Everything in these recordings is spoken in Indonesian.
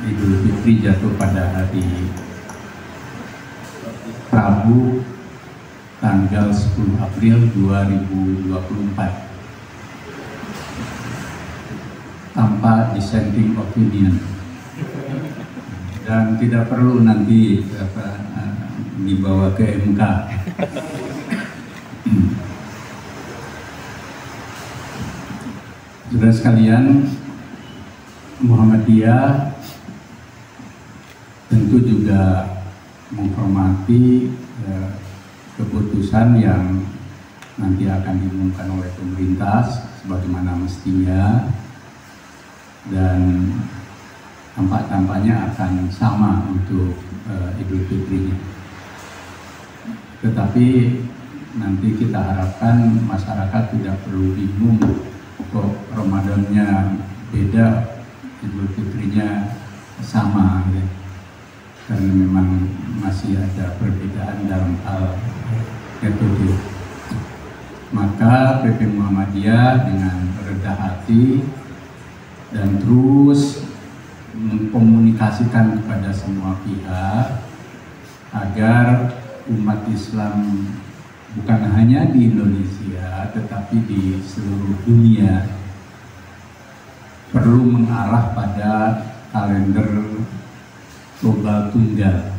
Idul Fitri jatuh pada hari Rabu tanggal 10 April 2024 tanpa dissenting opinion, dan tidak perlu nanti dibawa ke MK. Saudara sekalian, Muhammadiyah tentu juga menghormati keputusan yang nanti akan diumumkan oleh pemerintah sebagaimana mestinya, dan tampak-tampaknya akan sama untuk Idul Fitrinya. Tetapi nanti kita harapkan masyarakat tidak perlu bingung kok Ramadannya beda, Idul Fitrinya sama, ya. Karena memang masih ada perbedaan dalam hal metode. Maka PP Muhammadiyah dengan rendah hati dan terus mengkomunikasikan kepada semua pihak agar umat Islam bukan hanya di Indonesia tetapi di seluruh dunia perlu mengarah pada kalender global tunggal,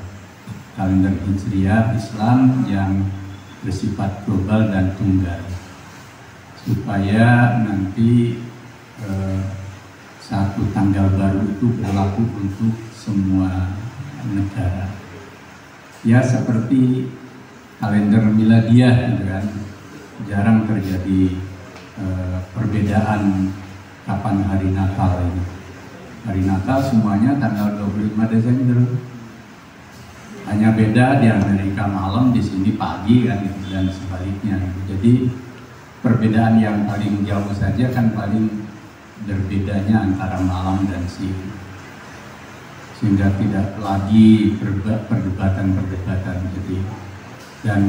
kalender Hijriah Islam yang bersifat global dan tunggal, supaya nanti satu tanggal baru itu berlaku untuk semua negara. Ya, seperti kalender miladiah, gitu kan, jarang terjadi perbedaan kapan hari Natal ini. Hari Natal semuanya tanggal 25 Desember. Hanya beda di Amerika malam, di sini pagi, kan, dan sebaliknya. Jadi perbedaan yang paling jauh saja kan paling berbedanya antara malam dan siang, sehingga tidak lagi perdebatan-perdebatan. Jadi, dan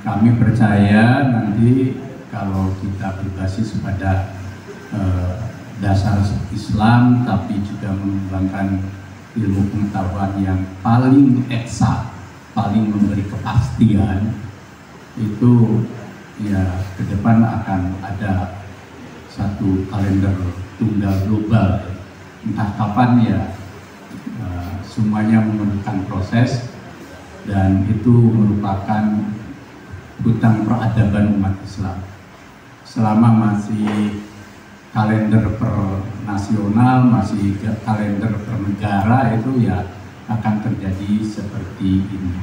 kami percaya nanti kalau kita berbasis pada dasar Islam, tapi juga mengembangkan ilmu pengetahuan yang paling eksak, paling memberi kepastian, itu ya ke depan akan ada satu kalender tunggal global. Entah kapan, ya, semuanya memerlukan proses, dan itu merupakan hutang peradaban umat Islam. Selama masih kalender per nasional, masih kalender per negara, itu ya akan terjadi seperti ini.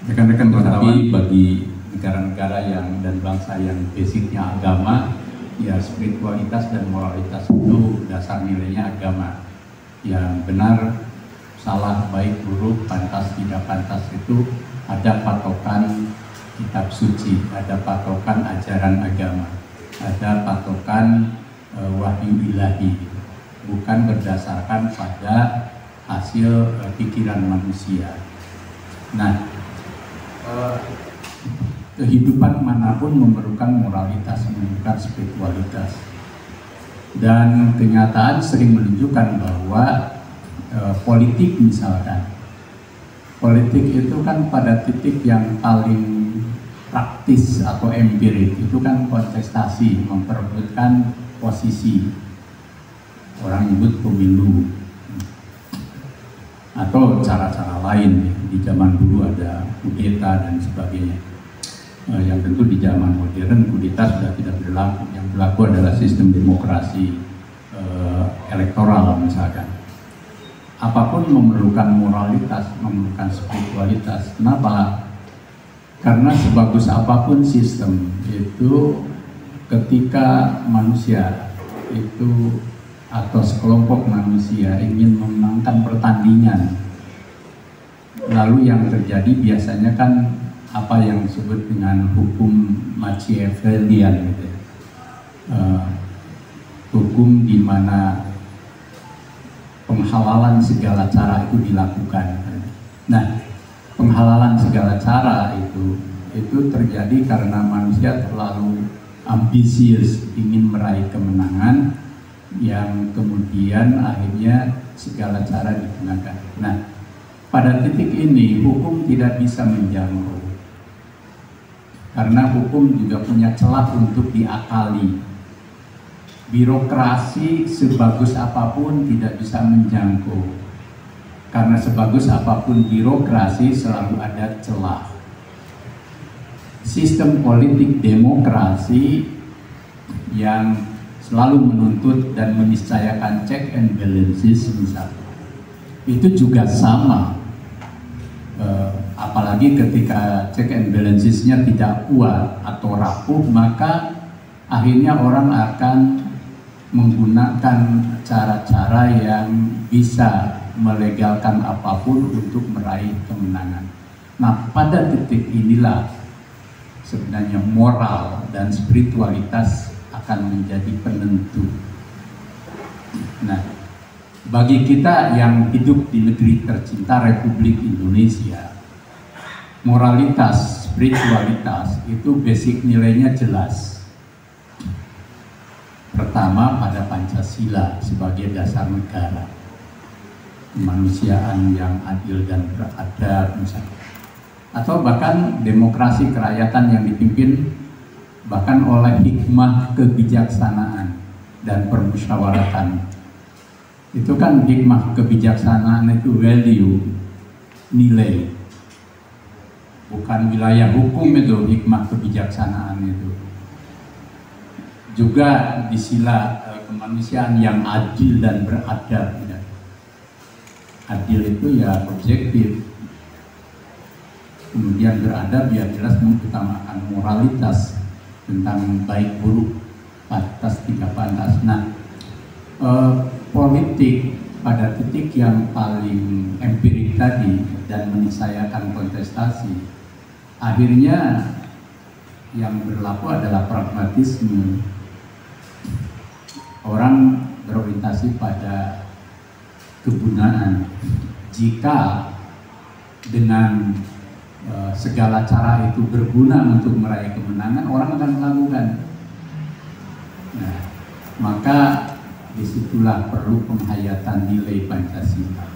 Rekan-rekan wartawan, bagi negara-negara yang dan bangsa yang basicnya agama, ya spiritualitas dan moralitas itu dasar nilainya agama. Yang benar, salah, baik, buruk, pantas, tidak pantas, itu ada patokan kitab suci, ada patokan ajaran agama, ada patokan wahyu ilahi, bukan berdasarkan pada hasil pikiran manusia. Nah, kehidupan manapun memerlukan moralitas, memerlukan spiritualitas, dan kenyataan sering menunjukkan bahwa politik, misalkan, politik itu kan pada titik yang paling praktis atau empirik, itu kan kontestasi, memperebutkan posisi, orang nyebut pemilu, atau cara-cara lain. Di zaman dulu ada kudeta dan sebagainya. Yang tentu di zaman modern kudeta sudah tidak berlaku. Yang berlaku adalah sistem demokrasi elektoral, misalkan. Apapun memerlukan moralitas, memerlukan spiritualitas. Kenapa? Karena sebagus apapun sistem itu, ketika manusia itu atau sekelompok manusia ingin memenangkan pertandingan, lalu yang terjadi biasanya kan apa yang disebut dengan hukum Machiavellian, gitu ya. Hukum di mana penghalalan segala cara itu dilakukan. Nah, penghalalan segala cara itu terjadi karena manusia terlalu ambisius ingin meraih kemenangan, yang kemudian akhirnya segala cara digunakan. Nah, pada titik ini hukum tidak bisa menjangkau, karena hukum juga punya celah untuk diakali. Birokrasi sebagus apapun tidak bisa menjangkau, karena sebagus apapun birokrasi selalu ada celah. Sistem politik demokrasi yang selalu menuntut dan meniscayakan check and balances misalnya, itu juga sama. Apalagi ketika check and balancesnya tidak kuat atau rapuh, maka akhirnya orang akan menggunakan cara-cara yang bisa melegalkan apapun untuk meraih kemenangan. Nah, pada titik inilah sebenarnya moral dan spiritualitas akan menjadi penentu. Nah, bagi kita yang hidup di negeri tercinta Republik Indonesia, moralitas, spiritualitas itu basic nilainya jelas. Pertama, pada Pancasila sebagai dasar negara, kemanusiaan yang adil dan beradab misalnya, atau bahkan demokrasi kerakyatan yang dipimpin bahkan oleh hikmah kebijaksanaan dan permusyawaratan. Itu kan hikmah kebijaksanaan itu value, nilai, bukan wilayah hukum. Itu hikmah kebijaksanaan itu juga di sila kemanusiaan yang adil dan beradab. Adil itu ya objektif, kemudian beradab ya jelas mengutamakan moralitas tentang baik buruk, pantas tidak pantas. Nah, politik pada titik yang paling empirik tadi dan menisayakan kontestasi, akhirnya yang berlaku adalah pragmatisme. Orang berorientasi pada kegunaan. Jika dengan segala cara itu berguna untuk meraih kemenangan, orang akan melakukan. Nah, maka disitulah perlu penghayatan nilai Pancasila.